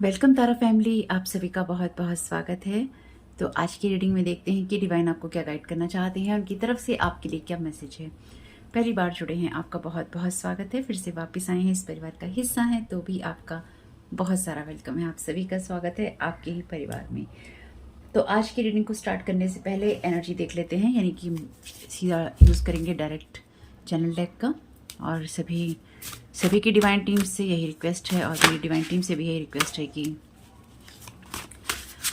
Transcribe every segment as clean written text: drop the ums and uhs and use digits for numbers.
Welcome तारा family, आप सभी का बहुत बहुत स्वागत है। तो आज की रीडिंग में देखते हैं कि डिवाइन आपको क्या गाइड करना चाहते हैं, उनकी तरफ से आपके लिए क्या मैसेज है। पहली बार जुड़े हैं, आपका बहुत बहुत स्वागत है। फिर से वापस आए हैं, इस परिवार का हिस्सा हैं, तो भी आपका बहुत सारा वेलकम है। आप सभी का स्वागत है आपके ही परिवार में। तो आज की रीडिंग को स्टार्ट करने से पहले एनर्जी देख लेते हैं, यानी कि सीधा यूज़ करेंगे डायरेक्ट चैनल डेक का। और सभी की डिवाइन टीम से यही रिक्वेस्ट है, और मेरी डिवाइन टीम से भी यही रिक्वेस्ट है कि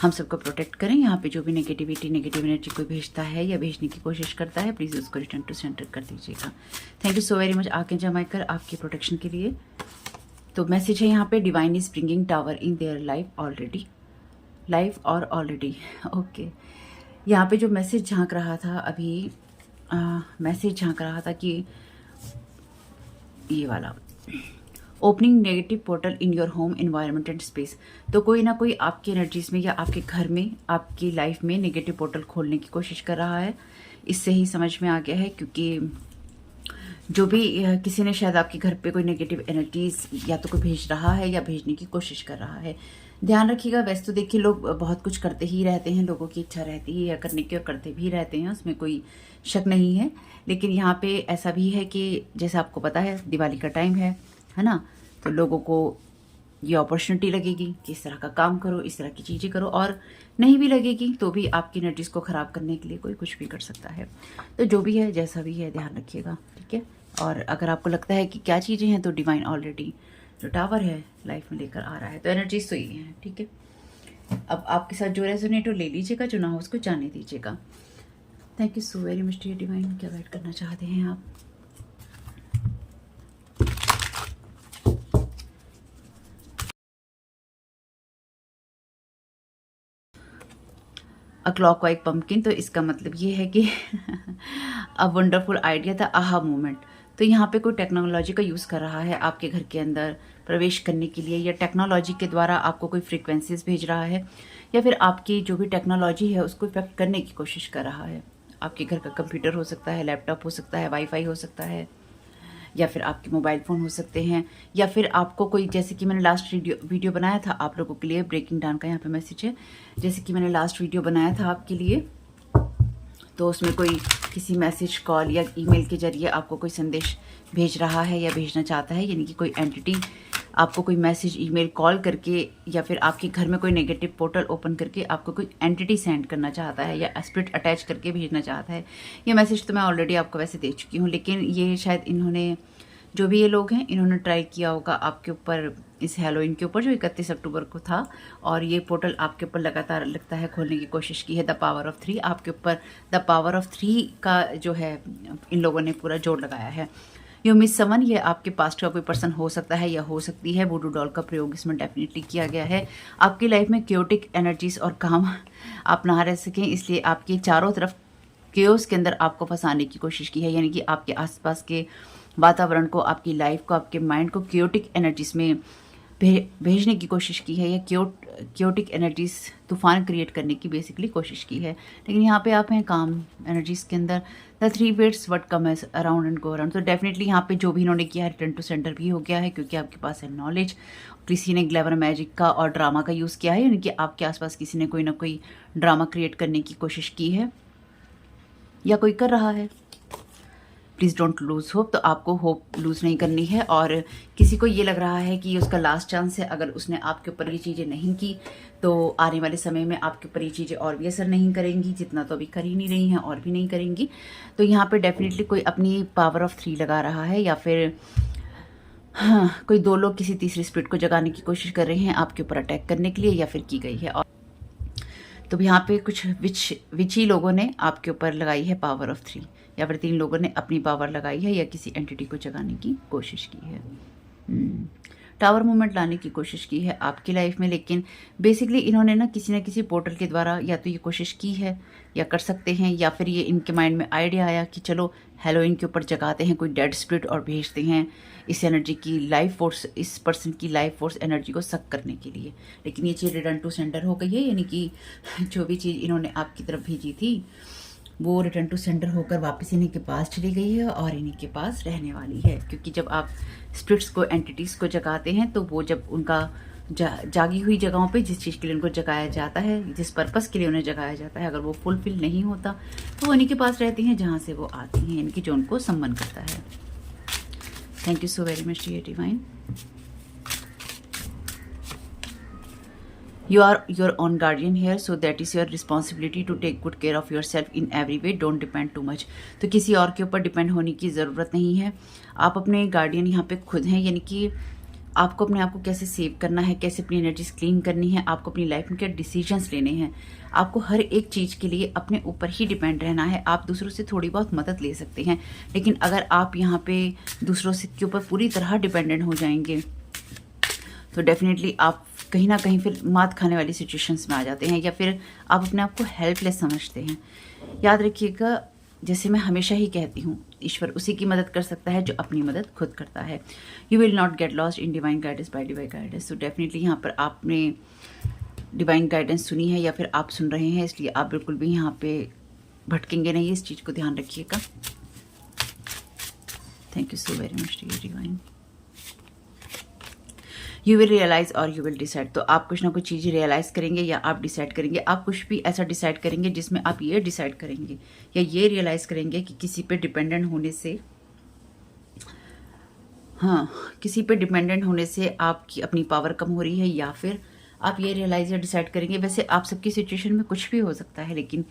हम सबको प्रोटेक्ट करें। यहाँ पे जो भी नेगेटिव एनर्जी कोई भेजता है या भेजने की कोशिश करता है, प्लीज़ उसको रिटर्न टू सेंटर कर दीजिएगा। Thank you so very much archangel Michael, आपकी प्रोटेक्शन के लिए। तो मैसेज है यहाँ पे, divine is bringing tower in their life और ऑलरेडी ओके। यहाँ पे जो मैसेज झांक रहा था अभी, मैसेज झांक रहा था कि ये वाला, opening negative portal in your home environment and space. तो कोई ना कोई आपकी एनर्जीज में या आपके घर में, आपकी लाइफ में नेगेटिव पोर्टल खोलने की कोशिश कर रहा है। इससे ही समझ में आ गया है, क्योंकि जो भी किसी ने शायद आपके घर पे कोई नेगेटिव एनर्जीज या तो कोई भेज रहा है या भेजने की कोशिश कर रहा है। ध्यान रखिएगा। वैसे तो देखिए, लोग बहुत कुछ करते ही रहते हैं, लोगों की इच्छा रहती है या करने की, और करते भी रहते हैं, उसमें कोई शक नहीं है। लेकिन यहाँ पे ऐसा भी है कि जैसे आपको पता है, दिवाली का टाइम है ना, तो लोगों को ये अपॉर्चुनिटी लगेगी कि इस तरह का काम करो, इस तरह की चीज़ें करो, और नहीं भी लगेगी तो भी आपकी एनर्जीज को ख़राब करने के लिए कोई कुछ भी कर सकता है। तो जो भी है, जैसा भी है, ध्यान रखिएगा, ठीक है। और अगर आपको लगता है कि क्या चीज़ें हैं, तो डिवाइन ऑलरेडी जो टावर है लाइफ में लेकर आ रहा है, तो एनर्जीज तो ये है, ठीक है। अब आपके साथ जो रेजोनेट हो ले लीजिएगा, जो ना हो उसको जाने दीजिएगा। Thank you so very much dear divine, क्या गाइड करना चाहते हैं आप। अ क्लॉकवाइज पम्पकिन, तो इसका मतलब ये है कि अ वंडरफुल आइडिया था, आहा मोमेंट। तो यहाँ पे कोई टेक्नोलॉजी का यूज़ कर रहा है आपके घर के अंदर प्रवेश करने के लिए, या टेक्नोलॉजी के द्वारा आपको कोई फ्रीक्वेंसीज भेज रहा है, या फिर आपकी जो भी टेक्नोलॉजी है उसको इफेक्ट करने की कोशिश कर रहा है। आपके घर का कंप्यूटर हो सकता है, लैपटॉप हो सकता है, वाईफाई हो सकता है, या फिर आपके मोबाइल फ़ोन हो सकते हैं, या फिर आपको कोई, जैसे कि मैंने लास्ट वीडियो बनाया था आप लोगों के लिए, ब्रेकिंग डाउन का यहाँ पे मैसेज है। जैसे कि मैंने लास्ट वीडियो बनाया था आपके लिए, तो उसमें कोई किसी मैसेज, कॉल या ईमेल के जरिए आपको कोई संदेश भेज रहा है या भेजना चाहता है, यानी कि कोई एंटिटी आपको कोई मैसेज, ईमेल, कॉल करके, या फिर आपके घर में कोई नेगेटिव पोर्टल ओपन करके आपको कोई एंटिटी सेंड करना चाहता है, या स्पिरिट अटैच करके भेजना चाहता है। ये मैसेज तो मैं ऑलरेडी आपको वैसे दे चुकी हूँ, लेकिन ये शायद इन्होंने, जो भी ये लोग हैं, इन्होंने ट्राई किया होगा आपके ऊपर, इस हैलोवीन के ऊपर जो 31 अक्टूबर को था, और ये पोर्टल आपके ऊपर लगातार लगता है खोलने की कोशिश की है। द पावर ऑफ 3 आपके ऊपर, द पावर ऑफ 3 का जो है इन लोगों ने पूरा जोर लगाया है। यू मिस समन, ये आपके पास्ट का कोई पर्सन हो सकता है या हो सकती है। वुडू डॉल का प्रयोग इसमें डेफिनेटली किया गया है। आपकी लाइफ में क्योटिक एनर्जीज और काम आप ना रह सकें, इसलिए आपके चारों तरफ केओस के अंदर आपको फंसाने की कोशिश की है, यानी कि आपके आसपास के वातावरण को, आपकी लाइफ को, आपके माइंड को क्योटिक एनर्जीज में भेजने की कोशिश की है, या क्योटिक एनर्जीज, तूफान क्रिएट करने की बेसिकली कोशिश की है। लेकिन यहाँ पे आप हैं काम एनर्जीज के अंदर। The 3 beds what comes around and go around. तो डेफिनेटली यहाँ पे जो भी इन्होंने किया है, रिटर्न टू सेंटर भी हो गया है, क्योंकि आपके पास है नॉलेज। किसी ने ग्लेवर मैजिक का और ड्रामा का यूज़ किया है, यानी कि आपके आसपास किसी ने कोई ना कोई ड्रामा क्रिएट करने की कोशिश की है या कोई कर रहा है। Please don't lose hope. तो आपको होप लूज़ नहीं करनी है, और किसी को ये लग रहा है कि ये उसका लास्ट चांस है, अगर उसने आपके ऊपर ये चीज़ें नहीं की तो आने वाले समय में आपके ऊपर ये चीज़ें और भी असर नहीं करेंगी, जितना तो अभी कर ही नहीं रही हैं और भी नहीं करेंगी। तो यहाँ पे डेफिनेटली कोई अपनी पावर ऑफ 3 लगा रहा है, या फिर हाँ, कोई 2 लोग किसी तीसरी स्पिरिट को जगाने की कोशिश कर रहे हैं आपके ऊपर अटैक करने के लिए, या फिर की गई है। और तो यहाँ पे कुछ विची लोगों ने आपके ऊपर लगाई है पावर ऑफ 3, या फिर 3 लोगों ने अपनी पावर लगाई है या किसी एंटिटी को जगाने की कोशिश की है। टावर मूवमेंट लाने की कोशिश की है आपकी लाइफ में, लेकिन बेसिकली इन्होंने ना किसी पोर्टल के द्वारा या तो ये कोशिश की है या कर सकते हैं, या फिर ये इनके माइंड में आइडिया आया कि चलो हेलोइन के ऊपर जगाते हैं कोई डेड स्पिरिट और भेजते हैं इस एनर्जी की लाइफ फोर्स, इस पर्सन की लाइफ फोर्स एनर्जी को सक करने के लिए। लेकिन ये चीज़ रिटर्न टू सेंटर हो गई है, यानी कि जो भी चीज़ इन्होंने आपकी तरफ भेजी थी वो रिटर्न टू सेंटर होकर वापस इन्हीं के पास चली गई है, और इन्हीं के पास रहने वाली है। क्योंकि जब आप स्पिरिट्स को, एंटिटीज़ को जगाते हैं, तो वो जब उनका जागी हुई जगहों पे जिस चीज़ के लिए उनको जगाया जाता है, जिस पर्पस के लिए उन्हें जगाया जाता है, अगर वो फुलफिल नहीं होता तो वो उन्हीं के पास रहती हैं जहाँ से वो आती हैं, यानी कि जो उनको सम्मान करता है। Thank you so very much dear divine. You are your own guardian here, so that is your responsibility to take good care of yourself in every way. Don't depend too much. तो किसी और के ऊपर depend होने की ज़रूरत नहीं है। आप अपने गार्डियन यहाँ पे खुद हैं, यानी कि आपको अपने आप को कैसे सेव करना है, कैसे अपनी एनर्जीज क्लीन करनी है, आपको अपनी लाइफ में क्या डिसीजंस लेने हैं। आपको हर एक चीज़ के लिए अपने ऊपर ही डिपेंड रहना है। आप दूसरों से थोड़ी बहुत मदद ले सकते हैं, लेकिन अगर आप यहाँ पे दूसरों से के ऊपर पूरी तरह डिपेंडेंट हो जाएंगे तो डेफिनेटली आप कहीं ना कहीं फिर मात खाने वाली सिचुएशंस में आ जाते हैं, या फिर आप अपने आप को हेल्पलेस समझते हैं। याद रखिएगा, जैसे मैं हमेशा ही कहती हूँ, ईश्वर उसी की मदद कर सकता है जो अपनी मदद खुद करता है। You will not get lost in divine guidance bye divine guidance. तो डेफिनेटली यहाँ पर आपने डिवाइन गाइडेंस सुनी है या फिर आप सुन रहे हैं, इसलिए आप बिल्कुल भी यहाँ पे भटकेंगे नहीं, इस चीज़ को ध्यान रखिएगा। Thank you so very much dear divine. You will realise और यू विल डिसाइड। तो आप कुछ ना कुछ चीज़ें रियलाइज़ करेंगे या आप डिसाइड करेंगे। आप कुछ भी ऐसा डिसाइड करेंगे जिसमें आप ये डिसाइड करेंगे या ये रियलाइज़ करेंगे कि किसी पे डिपेंडेंट होने से, हाँ, किसी पे डिपेंडेंट होने से आपकी अपनी पावर कम हो रही है, या फिर आप ये रियलाइज या डिसाइड करेंगे। वैसे आप सबकी सिचुएशन में कुछ भी हो सकता है, लेकिन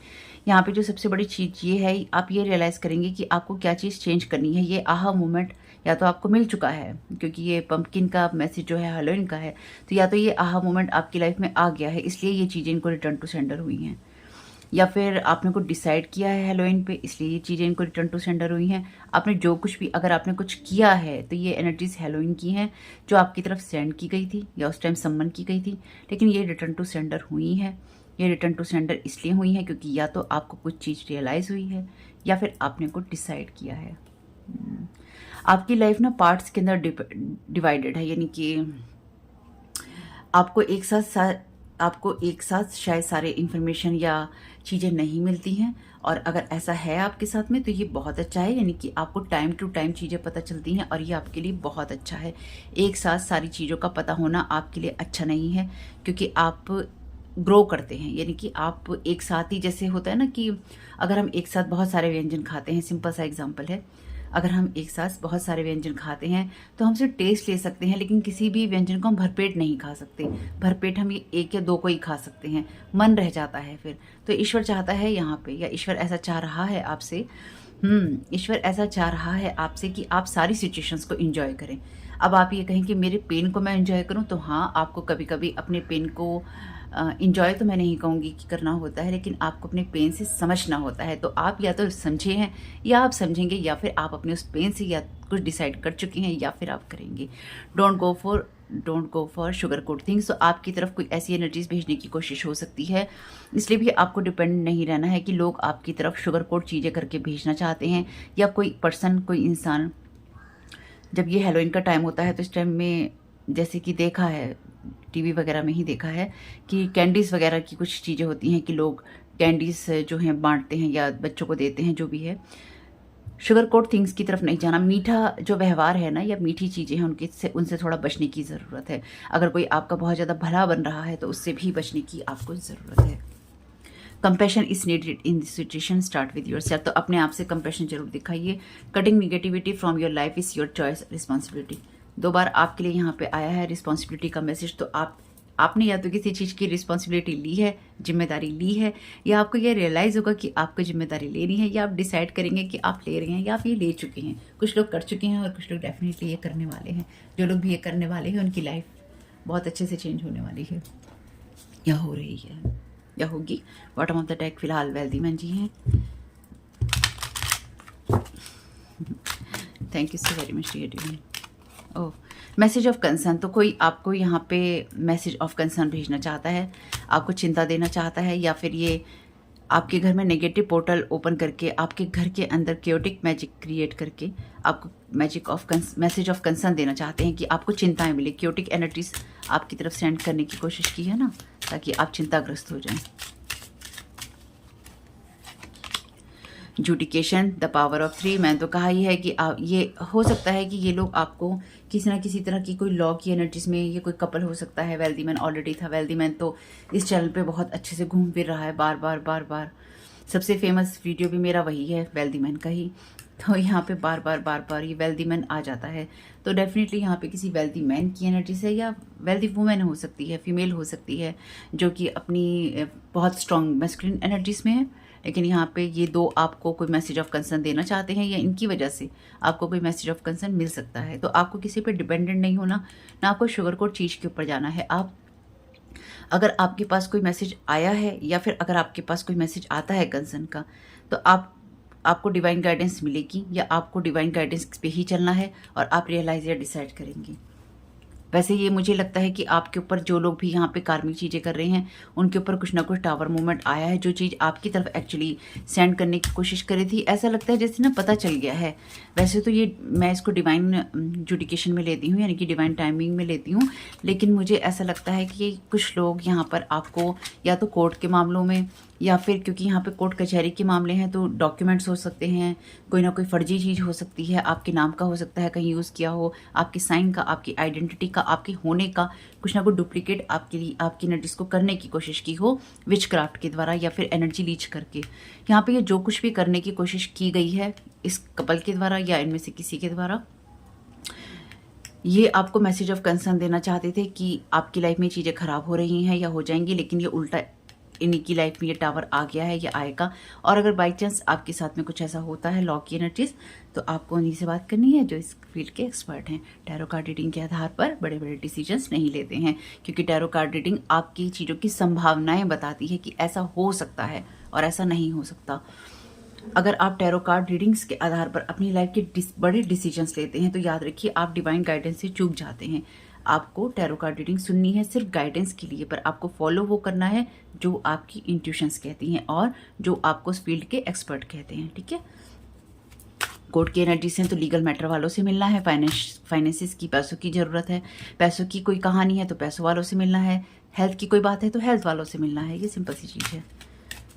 यहाँ पे जो सबसे बड़ी चीज़ ये है, आप ये रियलाइज़ करेंगे कि आपको क्या चीज़ चेंज करनी है। ये आहा मोमेंट या तो आपको मिल चुका है, क्योंकि ये पंपकिन का मैसेज जो है हैलोवीन का है, तो या तो ये आहा मोमेंट आपकी लाइफ में आ गया है, इसलिए ये चीज़ें इनको रिटर्न टू सेंडर हुई हैं, या फिर आपने कुछ डिसाइड किया है हैलोवीन पे, इसलिए ये चीज़ें इनको रिटर्न टू सेंडर हुई हैं। आपने जो कुछ भी, अगर आपने कुछ किया है तो ये एनर्जीज हैलोवीन की हैं जो आपकी तरफ सेंड की गई थी या उस टाइम सम्मन की गई थी, लेकिन ये रिटर्न टू सेंडर हुई हैं। ये रिटर्न टू सेंडर इसलिए हुई हैं क्योंकि या तो आपको कुछ चीज़ रियलाइज़ हुई है या फिर आपने कुछ डिसाइड किया है। आपकी लाइफ ना पार्ट्स के अंदर डिवाइडेड है, यानी कि आपको एक साथ शायद सारे इन्फॉर्मेशन या चीज़ें नहीं मिलती हैं, और अगर ऐसा है आपके साथ में तो ये बहुत अच्छा है, यानी कि आपको टाइम टू टाइम चीज़ें पता चलती हैं और ये आपके लिए बहुत अच्छा है। एक साथ सारी चीज़ों का पता होना आपके लिए अच्छा नहीं है, क्योंकि आप ग्रो करते हैं, यानी कि आप एक साथ ही, जैसे होता है ना कि अगर हम एक साथ बहुत सारे व्यंजन खाते हैं, सिंपल सा एग्जाम्पल है, अगर हम एक साथ बहुत सारे व्यंजन खाते हैं तो हम सिर्फ टेस्ट ले सकते हैं, लेकिन किसी भी व्यंजन को हम भरपेट नहीं खा सकते। भरपेट हम ये एक या दो को ही खा सकते हैं, मन रह जाता है फिर। तो ईश्वर चाहता है यहाँ पे, या ईश्वर ऐसा चाह रहा है आपसे, ईश्वर ऐसा चाह रहा है आपसे कि आप सारी सिचुएशंस को एंजॉय करें। अब आप ये कहें कि मेरे पेन को मैं एंजॉय करूं, तो हाँ, आपको कभी कभी अपने पेन को इंजॉय तो मैं नहीं कहूँगी कि करना होता है, लेकिन आपको अपने पेन से समझना होता है। तो आप या तो समझे हैं या आप समझेंगे, या फिर आप अपने उस पेन से या कुछ डिसाइड कर चुके हैं या फिर आप करेंगे। Don't go for sugar coat things. तो आपकी तरफ कोई ऐसी एनर्जीज भेजने की कोशिश हो सकती है, इसलिए भी आपको डिपेंड नहीं रहना है कि लोग आपकी तरफ शुगर कोट चीज़ें करके भेजना चाहते हैं, या कोई पर्सन, कोई इंसान। जब ये हैलोवीन का टाइम होता है तो इस टाइम में, जैसे कि देखा है टीवी वगैरह में ही देखा है कि कैंडीज़ वगैरह की कुछ चीज़ें होती हैं कि लोग कैंडीज़ जो हैं बांटते हैं या बच्चों को देते हैं, जो भी है। शुगर कोट थिंग्स की तरफ नहीं जाना। मीठा जो व्यवहार है ना, या मीठी चीज़ें हैं, उनसे थोड़ा बचने की ज़रूरत है। अगर कोई आपका बहुत ज़्यादा भला बन रहा है तो उससे भी बचने की आपको ज़रूरत है। Compassion is needed in this situation, start with yourself. तो अपने आप से कंपैशन जरूर दिखाइए। Cutting negativity from your life is your choice, responsibility. 2 बार आपके लिए यहाँ पे आया है रिस्पॉन्सिबिलिटी का मैसेज। तो आपने या तो किसी चीज़ की रिस्पॉन्सिबिलिटी ली है, जिम्मेदारी ली है, या आपको ये रियलाइज़ होगा कि आपको जिम्मेदारी लेनी है, या आप डिसाइड करेंगे कि आप ले रहे हैं या आप ये ले चुके हैं। कुछ लोग कर चुके हैं और कुछ लोग डेफिनेटली ये करने वाले हैं। जो लोग भी ये करने वाले हैं उनकी लाइफ बहुत अच्छे से चेंज होने वाली है, या हो रही है, या होगी। बॉटम ऑफ द डेक फिलहाल वेल्दी मैन जी हैं। Thank you so very much dear divine. Oh, message of concern. तो कोई आपको यहाँ पे मैसेज ऑफ कंसर्न भेजना चाहता है, आपको चिंता देना चाहता है, या फिर ये आपके घर में नेगेटिव पोर्टल ओपन करके आपके घर के अंदर क्योटिक मैजिक क्रिएट करके आपको मैसेज ऑफ कंसर्न देना चाहते हैं कि आपको चिंताएं मिले। क्योटिक एनर्जीज आपकी तरफ सेंड करने की कोशिश की है ना, ताकि आप चिंताग्रस्त हो जाएं। जूडिकेशन, द पावर ऑफ 3। मैंने तो कहा ही है कि ये हो सकता है कि ये लोग आपको किसी ना किसी तरह की कोई लॉ की एनर्जीज में ये कोई कपल हो सकता है। वेल्दी मैन ऑलरेडी था। वेल्दी मैन तो इस चैनल पे बहुत अच्छे से घूम फिर रहा है बार बार। सबसे फेमस वीडियो भी मेरा वही है, वेल्दी मैन का ही। तो यहाँ पे बार बार ये वेल्दी मैन आ जाता है। तो डेफिनेटली यहाँ पे किसी वेल्दी मैन की एनर्जी से, या वेल्दी वुमेन हो सकती है, फीमेल हो सकती है, जो कि अपनी बहुत स्ट्रॉन्ग मैस्कुलिन एनर्जीज में है। लेकिन यहाँ पे ये दो आपको कोई मैसेज ऑफ कंसर्न देना चाहते हैं, या इनकी वजह से आपको कोई मैसेज ऑफ कंसर्न मिल सकता है। तो आपको किसी पे डिपेंडेंट नहीं होना, ना आपको शुगर कोट चीज़ के ऊपर जाना है। आप अगर आपके पास कोई मैसेज आया है, या फिर अगर आपके पास कोई मैसेज आता है कंसर्न का, तो आपको डिवाइन गाइडेंस मिलेगी, या आपको डिवाइन गाइडेंस पे ही चलना है और आप रियलाइज या डिसाइड करेंगे। वैसे ये मुझे लगता है कि आपके ऊपर जो लोग भी यहाँ पे कार्मिक चीज़ें कर रहे हैं, उनके ऊपर कुछ ना कुछ टावर मूवमेंट आया है, जो चीज़ आपकी तरफ एक्चुअली सेंड करने की कोशिश करी थी। ऐसा लगता है जैसे ना पता चल गया है। वैसे तो ये मैं इसको डिवाइन जुडिकेशन में लेती हूँ, यानी कि डिवाइन टाइमिंग में लेती हूँ, लेकिन मुझे ऐसा लगता है कि कुछ लोग यहाँ पर आपको या तो कोर्ट के मामलों में, या फिर क्योंकि यहाँ पे कोर्ट कचहरी के मामले हैं तो डॉक्यूमेंट्स हो सकते हैं, कोई ना कोई फर्जी चीज़ हो सकती है, आपके नाम का हो सकता है, कहीं यूज़ किया हो, आपके साइन का, आपकी आइडेंटिटी का, आपके होने का कुछ ना कुछ डुप्लीकेट आपके लिए आपकी एनर्जीज को करने की कोशिश की हो विच क्राफ्ट के द्वारा, या फिर एनर्जी लीच करके। यहाँ पे ये जो कुछ भी करने की कोशिश की गई है इस कपल के द्वारा या इनमें से किसी के द्वारा, ये आपको मैसेज ऑफ कंसर्न देना चाहते थे कि आपकी लाइफ में चीज़ें खराब हो रही हैं या हो जाएंगी, लेकिन ये उल्टा इन्हीं की लाइफ में ये टावर आ गया है या आएगा। और अगर बाई चांस आपके साथ में कुछ ऐसा होता है लॉ की एनर्जीज, तो आपको उन्हीं से बात करनी है जो इस फील्ड के एक्सपर्ट हैं। टैरो कार्ड रीडिंग के आधार पर बड़े बड़े डिसीजंस नहीं लेते हैं, क्योंकि टैरो कार्ड रीडिंग आपकी चीज़ों की संभावनाएं बताती है कि ऐसा हो सकता है और ऐसा नहीं हो सकता। अगर आप टैरो कार्ड रीडिंग्स के आधार पर अपनी लाइफ के बड़े डिसीजंस लेते हैं, तो याद रखिए आप डिवाइन गाइडेंस से चूक जाते हैं। आपको टैरो कार्ड रीडिंग सुननी है सिर्फ गाइडेंस के लिए, पर आपको फॉलो वो करना है जो आपकी इंट्यूशंस कहती हैं और जो आपको उस फील्ड के एक्सपर्ट कहते हैं। ठीक है। कोर्ट की एनर्जीज हैं तो लीगल मैटर वालों से मिलना है। फाइनेंसिस की, पैसों की ज़रूरत है, पैसों की कोई कहानी है तो पैसों वालों से मिलना है। हेल्थ की कोई बात है तो हेल्थ वालों से मिलना है। ये सिंपल सी चीज़ है।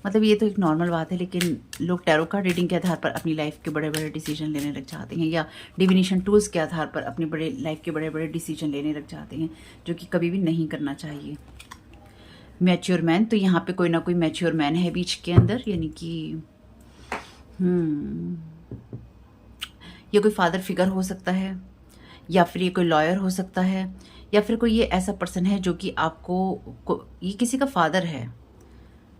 मतलब ये तो एक नॉर्मल बात है, लेकिन लोग टैरो कार्ड रीडिंग के आधार पर अपनी लाइफ के बड़े बड़े डिसीजन लेने लग जाते हैं, या डिविनेशन टूल्स के आधार पर अपनी बड़े लाइफ के बड़े बड़े डिसीजन लेने लग जाते हैं, जो कि कभी भी नहीं करना चाहिए। मैच्योर मैन, तो यहाँ पे कोई ना कोई मैच्योर मैन है बीच के अंदर, यानी कि ये कोई फादर फिगर हो सकता है, या फिर ये कोई लॉयर हो सकता है, या फिर कोई ये ऐसा पर्सन है जो कि ये किसी का फादर है।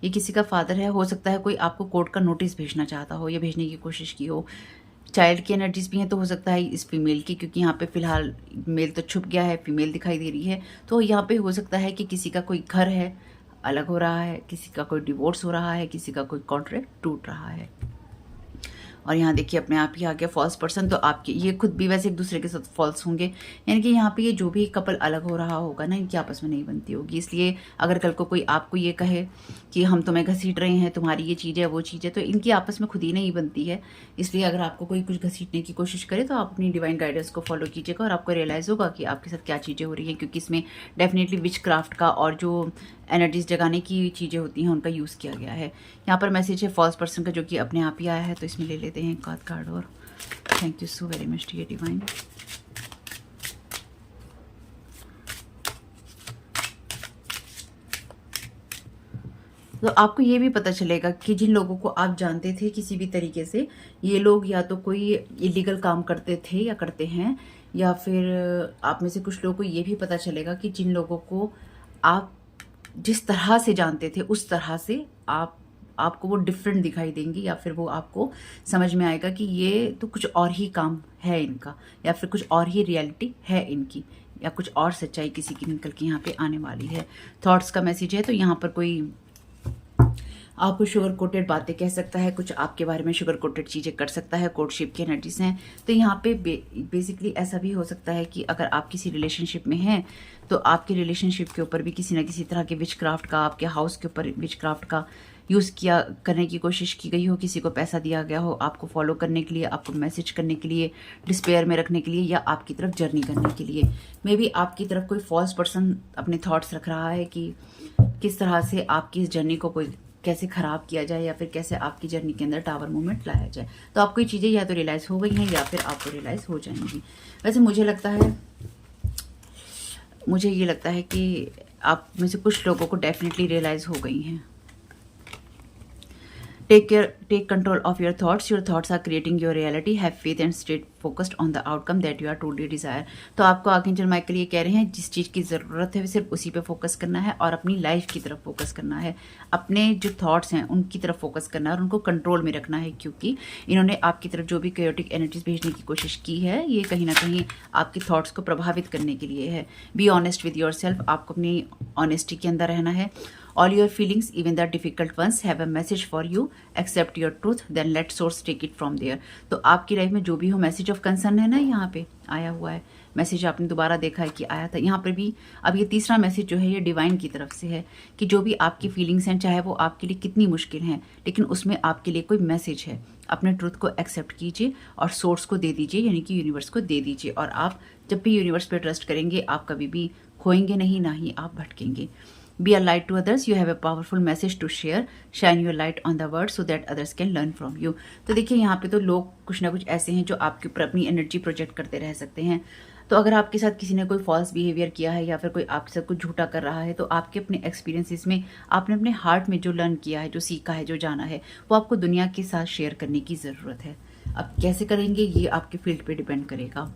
ये किसी का फादर है। हो सकता है कोई आपको कोर्ट का नोटिस भेजना चाहता हो या भेजने की कोशिश की हो। चाइल्ड की एनर्जीज भी हैं तो हो सकता है इस फीमेल की, क्योंकि यहाँ पे फिलहाल मेल तो छुप गया है, फीमेल दिखाई दे रही है। तो यहाँ पे हो सकता है कि किसी का कोई घर है अलग हो रहा है, किसी का कोई डिवोर्स हो रहा है, किसी का कोई कॉन्ट्रैक्ट टूट रहा है। और यहाँ देखिए अपने आप ही आ गया फॉल्स पर्सन। तो आपके ये खुद भी वैसे एक दूसरे के साथ फॉल्स होंगे, यानी कि यहाँ पे ये जो भी कपल अलग हो रहा होगा ना, इनकी आपस में नहीं बनती होगी। इसलिए अगर कल को कोई आपको ये कहे कि हम तुम्हें घसीट रहे हैं, तुम्हारी ये चीज़ है वो चीज़ है, तो इनकी आपस में खुद ही नहीं बनती है। इसलिए अगर आपको कोई कुछ घसीटने की कोशिश करे तो आप अपनी डिवाइन गाइडेंस को फॉलो कीजिएगा और आपको रियलाइज़ होगा कि आपके साथ क्या चीज़ें हो रही हैं, क्योंकि इसमें डेफिनेटली विच क्राफ्ट का और जो एनर्जीज जगाने की चीज़ें होती हैं उनका यूज़ किया गया है। यहाँ पर मैसेज है फॉल्स पर्सन का, जो कि अपने आप ही आया है। तो इसमें ले लेते हैं एक कार्ड और thank you so very much dear divine. तो आपको ये भी पता चलेगा कि जिन लोगों को आप जानते थे किसी भी तरीके से, ये लोग या तो कोई इलीगल काम करते थे या करते हैं, या फिर आप में से कुछ लोगों को ये भी पता चलेगा कि जिन लोगों को आप जिस तरह से जानते थे उस तरह से आपको वो डिफरेंट दिखाई देंगी, या फिर वो आपको समझ में आएगा कि ये तो कुछ और ही काम है इनका, या फिर कुछ और ही रियलिटी है इनकी, या कुछ और सच्चाई किसी की निकल के यहाँ पे आने वाली है। थॉट्स का मैसेज है। तो यहाँ पर कोई आपको शुगर कोटेड बातें कह सकता है, कुछ आपके बारे में शुगर कोटेड चीज़ें कर सकता है। कोर्टशिप की एनर्जीज हैं। तो यहाँ पे बेसिकली ऐसा भी हो सकता है कि अगर आप किसी रिलेशनशिप में हैं तो आपके रिलेशनशिप के ऊपर भी किसी न किसी तरह के विच क्राफ्ट का, आपके हाउस के ऊपर विच क्राफ्ट का यूज़ करने की कोशिश की गई हो। किसी को पैसा दिया गया हो आपको फॉलो करने के लिए, आपको मैसेज करने के लिए, डिस्पेयर में रखने के लिए, या आपकी तरफ जर्नी करने के लिए। मे बी आपकी तरफ कोई फॉल्स पर्सन अपने थॉट्स रख रहा है कि किस तरह से आपकी इस जर्नी को कोई कैसे ख़राब किया जाए, या फिर कैसे आपकी जर्नी के अंदर टावर मूवमेंट लाया जाए। तो आपको ये चीज़ें या तो रियलाइज़ हो गई हैं या फिर आपको रियलाइज़ हो जाएंगी। वैसे मुझे लगता है मुझे ये लगता है कि आप में से कुछ लोगों को डेफिनेटली रियलाइज़ हो गई हैं। Take control of your thoughts. Your thoughts are creating your reality. Have faith and stay focused on the outcome that you are truly desire. तो आपको आर्कएंजल माइकल ये कह रहे हैं, जिस चीज़ की ज़रूरत है सिर्फ उसी पे फोकस करना है और अपनी लाइफ की तरफ फोकस करना है। अपने जो थॉट्स हैं उनकी तरफ फोकस करना है और उनको कंट्रोल में रखना है, क्योंकि इन्होंने आपकी तरफ जो भी क्रिएटिव एनर्जीज भेजने की कोशिश की है ये कहीं ना कहीं आपके थॉट्स को प्रभावित करने के लिए है। Be honest with your self. आपको अपनी ऑनेस्टी के अंदर रहना है। All your feelings, even the difficult ones, have a message for you. Accept your truth, then let source take it from there. तो आपकी लाइफ में जो भी हो, मैसेज ऑफ कंसर्न है ना, यहाँ पे आया हुआ है मैसेज। आपने दोबारा देखा है कि आया था यहाँ पर भी। अब ये तीसरा मैसेज जो है ये डिवाइन की तरफ से है कि जो भी आपकी फीलिंग्स हैं, चाहे वो आपके लिए कितनी मुश्किल हैं, लेकिन उसमें आपके लिए कोई मैसेज है। अपने ट्रुथ को एक्सेप्ट कीजिए और सोर्स को दे दीजिए, यानी कि यूनिवर्स को दे दीजिए। और आप जब भी यूनिवर्स पे ट्रस्ट करेंगे, आप कभी भी खोएंगे नहीं, ना ही आप भटकेंगे। Be a light to others. You have a powerful message to share. Shine your light on the world so that others can learn from you. तो देखिए यहाँ पे तो लोग कुछ ना कुछ ऐसे हैं जो आपके ऊपर अपनी एनर्जी प्रोजेक्ट करते रह सकते हैं। तो अगर आपके साथ किसी ने कोई फॉल्स बिहेवियर किया है या फिर कोई आपके साथ कुछ झूठा कर रहा है, तो आपके अपने एक्सपीरियंसेस में आपने अपने हार्ट में जो लर्न किया है, जो सीखा है, जो जाना है, वो आपको दुनिया के साथ शेयर करने की ज़रूरत है। अब कैसे करेंगे ये आपके फील्ड पे डिपेंड करेगा।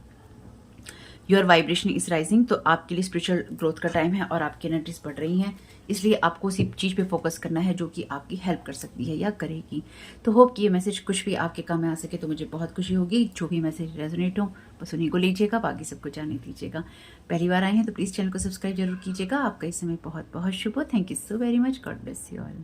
Your vibration is rising. तो आपके लिए स्पिरिचुअल ग्रोथ का टाइम है और आपकी एनर्जीज बढ़ रही हैं, इसलिए आपको उसी चीज़ पे फोकस करना है जो कि आपकी हेल्प कर सकती है या करेगी। तो होप कि ये मैसेज कुछ भी आपके काम में आ सके, तो मुझे बहुत खुशी होगी। जो भी मैसेज रेजोनेट हो बस उन्हीं को लीजिएगा, बाकी सबको जाने दीजिएगा। पहली बार आए हैं तो प्लीज़ चैनल को सब्सक्राइब जरूर कीजिएगा। आपका इस समय बहुत बहुत शुभ हो। Thank you so very much. God bless you all.